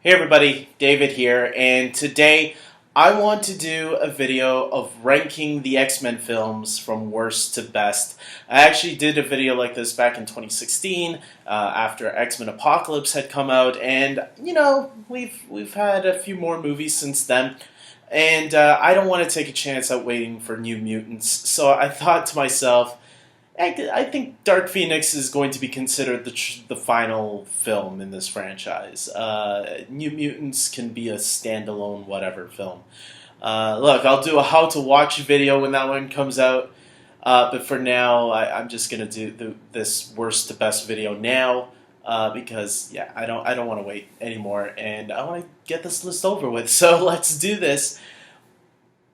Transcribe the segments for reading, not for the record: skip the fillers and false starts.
Hey everybody, David here, and today I want to do a video of ranking the X-Men films from worst to best. I actually did a video like this back in 2016 after X-Men Apocalypse had come out, and we've had a few more movies since then, and I don't want to take a chance at waiting for New Mutants, so I thought to myself, I think Dark Phoenix is going to be considered the final film in this franchise. New Mutants can be a standalone whatever film. Look, I'll do a how to watch video when that one comes out. But for now, I'm just gonna do this worst to best video now because I don't want to wait anymore, and I want to get this list over with. So let's do this.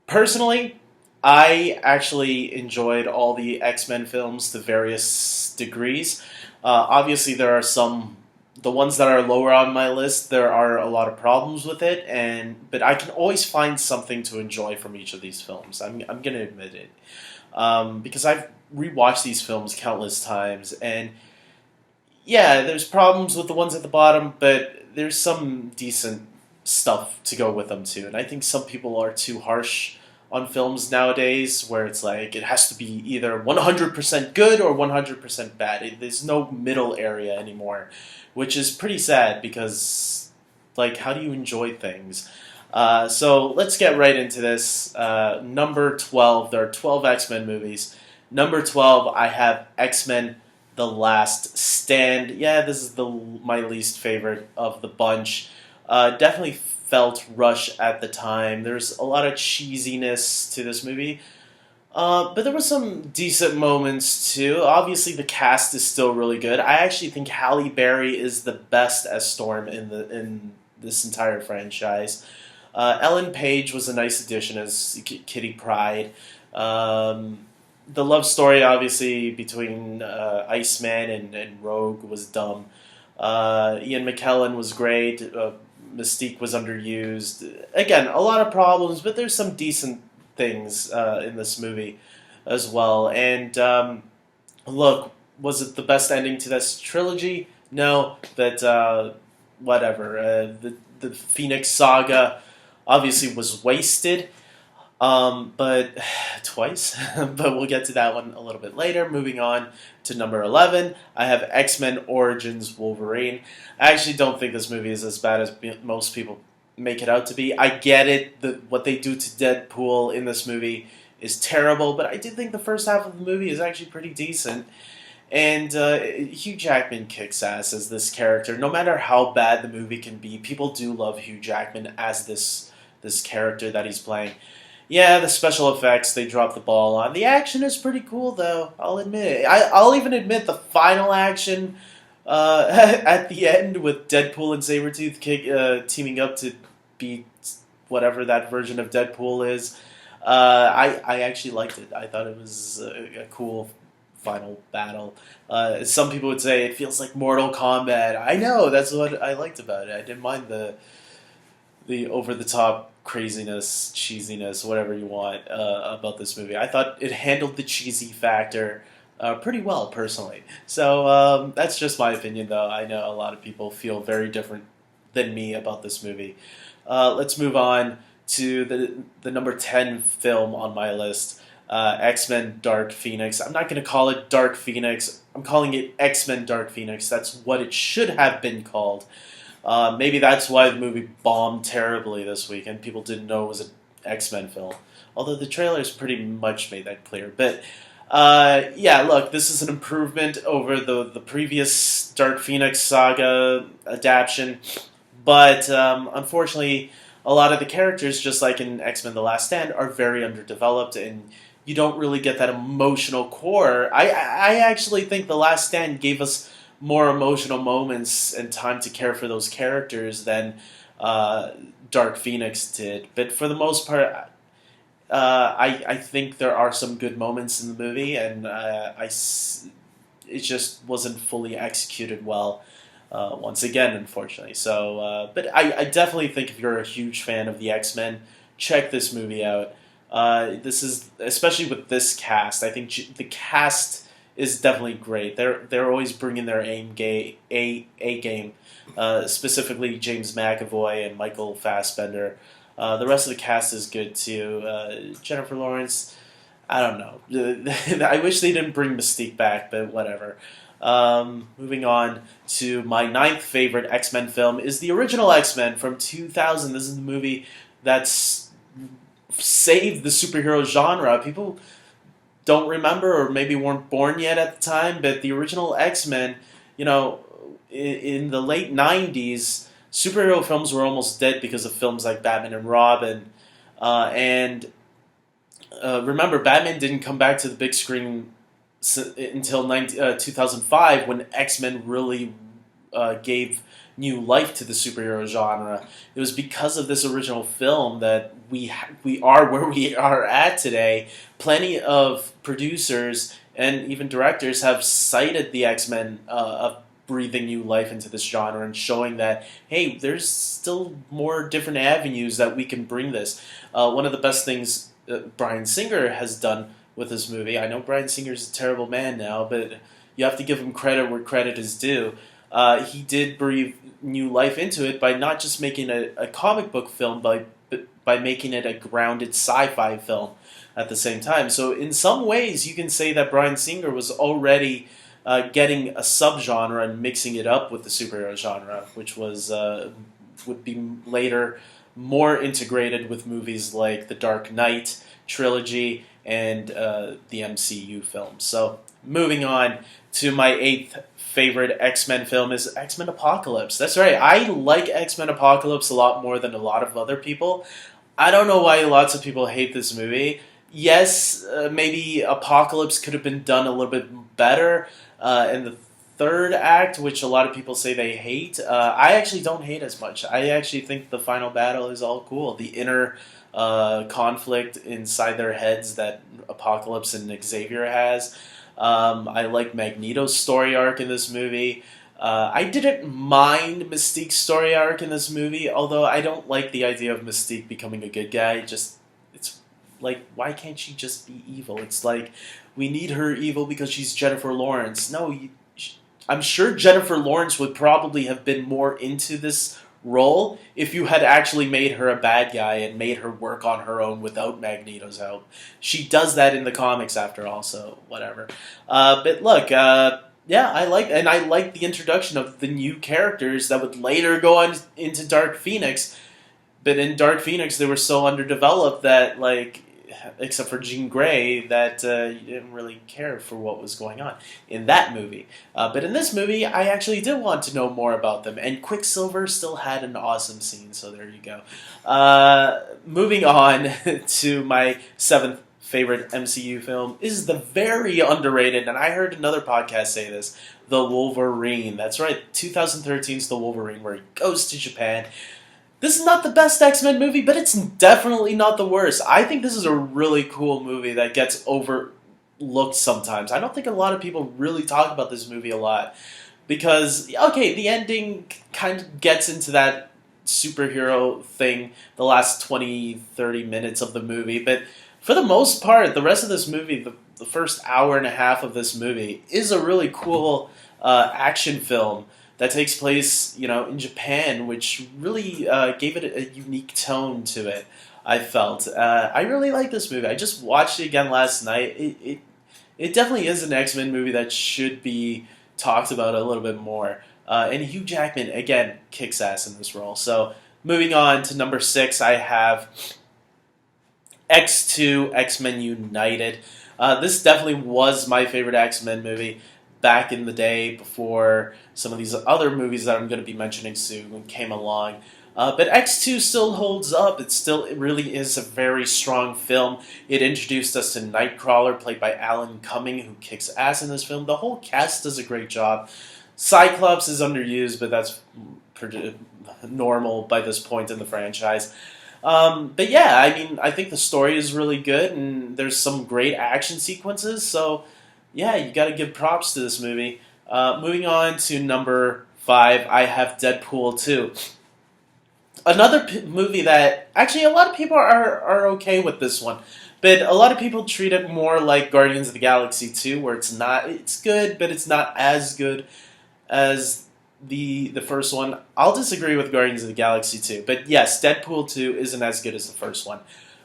Personally, I actually enjoyed all the X-Men films to various degrees. Obviously, there are the ones that are lower on my list, there are a lot of problems with it, but I can always find something to enjoy from each of these films. I'm going to admit it. Because I've rewatched these films countless times, and yeah, there's problems with the ones at the bottom, but there's some decent stuff to go with them too. And I think some people are too harsh on films nowadays, where it's like it has to be either 100% good or 100% bad. There's no middle area anymore, which is pretty sad because, like, how do you enjoy things? So let's get right into this. Number 12, there are 12 X-Men movies. Number 12, I have X-Men The Last Stand. Yeah, this is my least favorite of the bunch. Definitely felt rushed at the time. There's a lot of cheesiness to this movie, but there were some decent moments too. Obviously, the cast is still really good. I actually think Halle Berry is the best as Storm in this entire franchise. Ellen Page was a nice addition as Kitty Pryde. The love story, obviously, between Iceman and Rogue was dumb. Ian McKellen was great. Mystique was underused. Again, a lot of problems, but there's some decent things in this movie as well. And look, was it the best ending to this trilogy? No, but whatever. The Phoenix Saga obviously was wasted, but twice. But we'll get to that one a little bit later. Moving on to number 11, I have X-Men Origins Wolverine. I actually don't think this movie is as bad as most people make it out to be. I get it, what they do to Deadpool in this movie is terrible, but I do think the first half of the movie is actually pretty decent. And Hugh Jackman kicks ass as this character. No matter how bad the movie can be, people do love Hugh Jackman as this character that he's playing. Yeah, the special effects, they dropped the ball on. The action is pretty cool, though. I'll admit it. I'll even admit the final action at the end with Deadpool and Sabretooth teaming up to beat whatever that version of Deadpool is. I actually liked it. I thought it was a cool final battle. Some people would say it feels like Mortal Kombat. I know, that's what I liked about it. I didn't mind the over-the-top craziness, cheesiness, whatever you want about this movie. I thought it handled the cheesy factor pretty well, personally. So that's just my opinion, though. I know a lot of people feel very different than me about this movie. Let's move on to the number 10 film on my list, X-Men Dark Phoenix. I'm not going to call it Dark Phoenix. I'm calling it X-Men Dark Phoenix. That's what it should have been called. Maybe that's why the movie bombed terribly this week and people didn't know it was an X-Men film. Although the trailers pretty much made that clear. But yeah, look, this is an improvement over the previous Dark Phoenix saga adaptation. But unfortunately, a lot of the characters, just like in X-Men The Last Stand, are very underdeveloped, and you don't really get that emotional core. I actually think The Last Stand gave us more emotional moments and time to care for those characters than Dark Phoenix did. But for the most part, I think there are some good moments in the movie, and it just wasn't fully executed well once again, unfortunately. So, but I definitely think if you're a huge fan of the X-Men, check this movie out. This is, especially with this cast, I think the cast is definitely great. They're always bringing their A game, specifically James McAvoy and Michael Fassbender. The rest of the cast is good too. Jennifer Lawrence, I don't know. I wish they didn't bring Mystique back, but whatever. Moving on to my ninth favorite X-Men film is the original X-Men from 2000. This is the movie that's saved the superhero genre. People don't remember or maybe weren't born yet at the time, but the original X-Men, in the late 90s, superhero films were almost dead because of films like Batman and Robin. And remember, Batman didn't come back to the big screen until 2005 when X-Men really gave new life to the superhero genre. It was because of this original film that we are where we are at today. Plenty of producers and even directors have cited the X-Men of breathing new life into this genre and showing that, hey, there's still more different avenues that we can bring this. One of the best things Bryan Singer has done with this movie, I know Bryan Singer's a terrible man now, but you have to give him credit where credit is due. He did breathe new life into it by not just making a comic book film, but by making it a grounded sci-fi film at the same time. So in some ways, you can say that Bryan Singer was already getting a subgenre and mixing it up with the superhero genre, which was would be later more integrated with movies like the Dark Knight trilogy and the MCU films. So moving on to my eighth favorite X-Men film is X-Men Apocalypse. That's right, I like X-Men Apocalypse a lot more than a lot of other people. I don't know why lots of people hate this movie. Yes, maybe Apocalypse could have been done a little bit better in the third act, which a lot of people say they hate. I actually don't hate as much. I actually think the final battle is all cool. The inner conflict inside their heads that Apocalypse and Xavier has. I like Magneto's story arc in this movie. I didn't mind Mystique's story arc in this movie, although I don't like the idea of Mystique becoming a good guy. It's like, why can't she just be evil? It's like, we need her evil because she's Jennifer Lawrence. No, I'm sure Jennifer Lawrence would probably have been more into this role if you had actually made her a bad guy and made her work on her own without Magneto's help. She does that in the comics after all, so whatever. But look, yeah, I like the introduction of the new characters that would later go on into Dark Phoenix. But in Dark Phoenix, they were so underdeveloped that, like, except for Jean Grey, that you didn't really care for what was going on in that movie. But in this movie, I actually did want to know more about them, and Quicksilver still had an awesome scene, so there you go. Moving on to my seventh favorite MCU film is the very underrated, and I heard another podcast say this, The Wolverine. That's right, 2013's The Wolverine, where he goes to Japan. This is not the best X-Men movie, but it's definitely not the worst. I think this is a really cool movie that gets overlooked sometimes. I don't think a lot of people really talk about this movie a lot. Because, okay, the ending kind of gets into that superhero thing the last 20, 30 minutes of the movie. But for the most part, the rest of this movie, the first hour and a half of this movie, is a really cool action film that takes place, in Japan, which really gave it a unique tone to it, I felt. I really like this movie. I just watched it again last night. It definitely is an X-Men movie that should be talked about a little bit more. And Hugh Jackman, again, kicks ass in this role. So, moving on to number 6, I have X2, XMen United. This definitely was my favorite X-Men movie back in the day before some of these other movies that I'm going to be mentioning soon came along. But X2 still holds up. It really is a very strong film. It introduced us to Nightcrawler, played by Alan Cumming, who kicks ass in this film. The whole cast does a great job. Cyclops is underused, but that's pretty normal by this point in the franchise. But yeah, I think the story is really good, and there's some great action sequences, so yeah, you gotta give props to this movie. Moving on to number 5, I have Deadpool 2. Another movie that, actually a lot of people are okay with this one, But a lot of people treat it more like Guardians of the Galaxy 2, where it's good, but it's not as good as the first one. I'll disagree with Guardians of the Galaxy 2, but yes, Deadpool 2 isn't as good as the first one.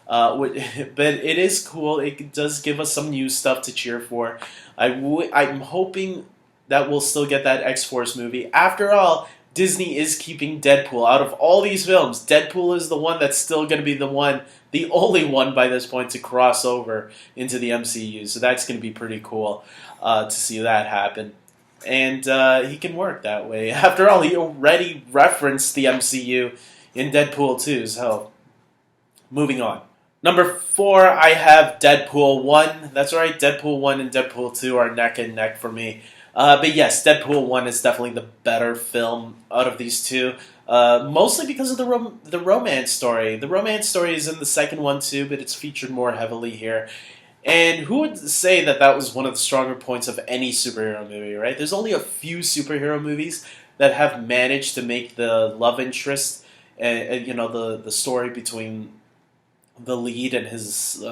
But it is cool. It does give us some new stuff to cheer for. I'm hoping that we'll still get that X-Force movie. After all, Disney is keeping Deadpool out of all these films. Deadpool is the one that's still going to be the only one by this point to cross over into the MCU. So that's going to be pretty cool to see that happen. And he can work that way. After all, he already referenced the MCU in Deadpool 2. So, moving on. Number 4, I have Deadpool 1. That's right, Deadpool 1 and Deadpool 2 are neck and neck for me. But yes, Deadpool 1 is definitely the better film out of these two. Mostly because of the romance story. The romance story is in the second one too, but it's featured more heavily here. And who would say that was one of the stronger points of any superhero movie, right? There's only a few superhero movies that have managed to make the love interest, the story between the lead and his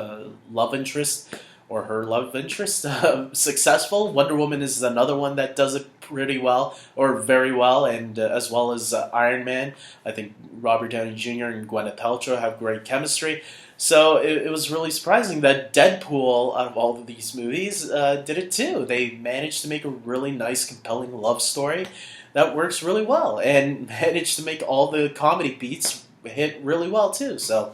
love interest, or her love interest, successful. Wonder Woman is another one that does it pretty well, or very well, and as well as Iron Man. I think Robert Downey Jr. and Gwyneth Paltrow have great chemistry. So it was really surprising that Deadpool, out of all of these movies, did it too. They managed to make a really nice, compelling love story that works really well, and managed to make all the comedy beats hit really well too. So,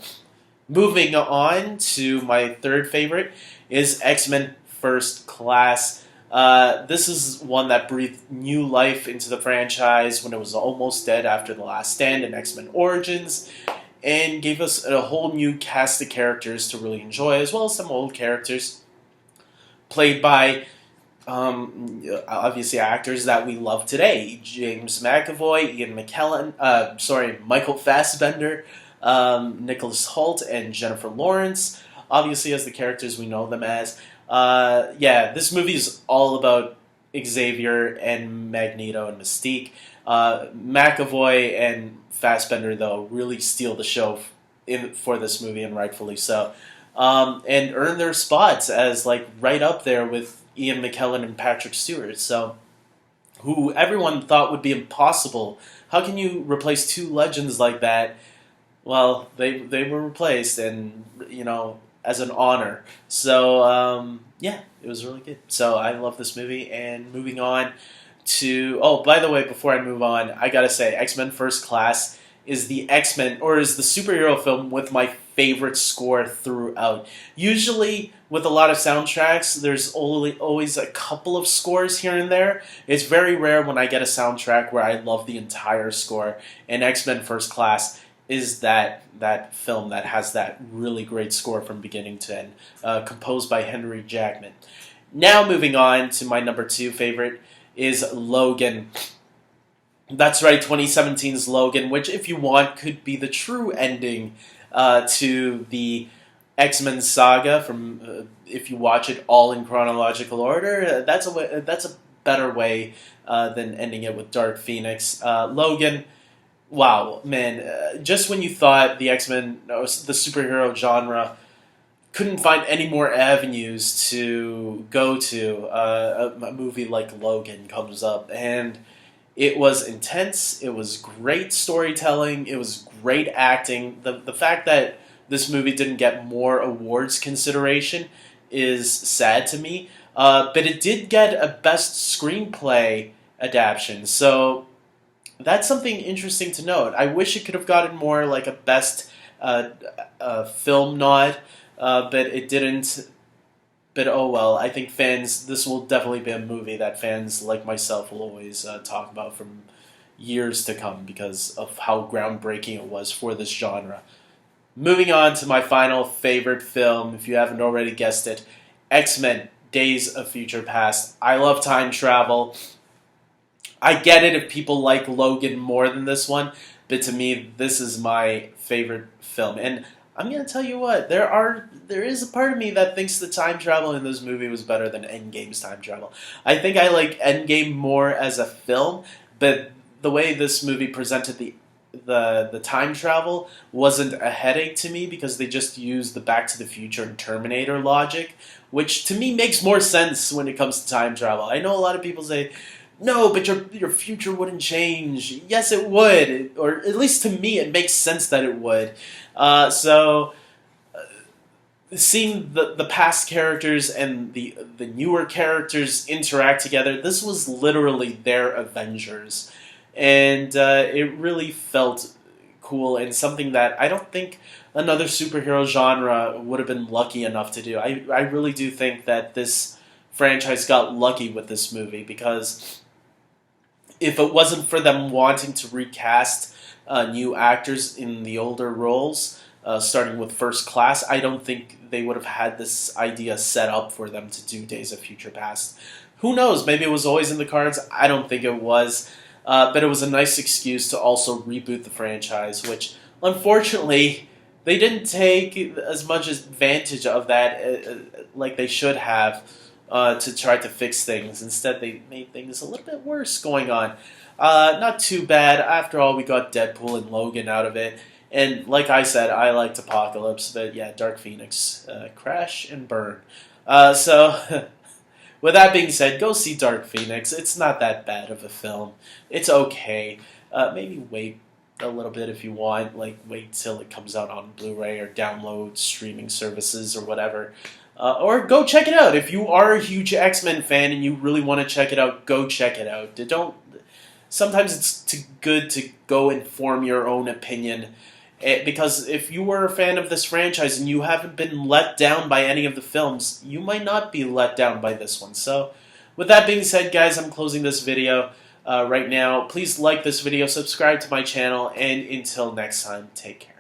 moving on to my third favorite is X-Men First Class. This is one that breathed new life into the franchise when it was almost dead after The Last Stand and X-Men Origins, and gave us a whole new cast of characters to really enjoy, as well as some old characters played by obviously actors that we love today: James McAvoy, Michael Fassbender, Nicholas Hoult, and Jennifer Lawrence, obviously as the characters we know them as. This movie is all about Xavier and Magneto and Mystique. McAvoy and Fassbender, though, really steal the show for this movie, and rightfully so, and earn their spots as right up there with Ian McKellen and Patrick Stewart. So, who everyone thought would be impossible. How can you replace two legends like that? Well, they were replaced, and as an honor. So it was really good. So I love this movie. And moving on to by the way, before I move on, I gotta say, X-Men First Class is the superhero film with my favorite score throughout. Usually, with a lot of soundtracks, there's always a couple of scores here and there. It's very rare when I get a soundtrack where I love the entire score, and X-Men First Class is that film that has that really great score from beginning to end, composed by Henry Jackman. Now moving on to my number 2 favorite is Logan. That's right, 2017's Logan, which, if you want, could be the true ending to the X-Men saga. From if you watch it all in chronological order, that's a better way than ending it with Dark Phoenix. Logan, wow, man! Just when you thought the X-Men, the superhero genre, couldn't find any more avenues to go to, a movie like Logan comes up, and it was intense. It was great storytelling. It was great acting. The fact that this movie didn't get more awards consideration is sad to me. But it did get a Best Screenplay adaptation. So that's something interesting to note. I wish it could have gotten more like a Best Film nod, but it didn't. But oh well, I think this will definitely be a movie that fans like myself will always talk about from years to come because of how groundbreaking it was for this genre. Moving on to my final favorite film, if you haven't already guessed it, X-Men: Days of Future Past. I love time travel. I get it if people like Logan more than this one, but to me, this is my favorite film. And I'm going to tell you what, there is a part of me that thinks the time travel in this movie was better than Endgame's time travel. I think I like Endgame more as a film, but the way this movie presented the the time travel wasn't a headache to me because they just used the Back to the Future and Terminator logic, which to me makes more sense when it comes to time travel. I know a lot of people say, no, but your future wouldn't change. Yes, it would, or at least to me, it makes sense that it would. So seeing the past characters and the newer characters interact together, this was literally their Avengers, and it really felt cool and something that I don't think another superhero genre would have been lucky enough to do. I really do think that this franchise got lucky with this movie, because if it wasn't for them wanting to recast new actors in the older roles, starting with First Class, I don't think they would have had this idea set up for them to do Days of Future Past. Who knows? Maybe it was always in the cards. I don't think it was. But it was a nice excuse to also reboot the franchise, which, unfortunately, they didn't take as much advantage of that like they should have to try to fix things. Instead, they made things a little bit worse going on. Not too bad. After all, we got Deadpool and Logan out of it. And like I said, I liked Apocalypse, but yeah, Dark Phoenix, crash and burn. So, with that being said, go see Dark Phoenix. It's not that bad of a film. It's okay. Maybe wait a little bit if you want. Like, wait till it comes out on Blu-ray or download streaming services or whatever. Or go check it out. If you are a huge X-Men fan and you really want to check it out, go check it out. Sometimes it's good to go and form your own opinion. Because if you were a fan of this franchise and you haven't been let down by any of the films, you might not be let down by this one. So, with that being said, guys, I'm closing this video right now. Please like this video, subscribe to my channel, and until next time, take care.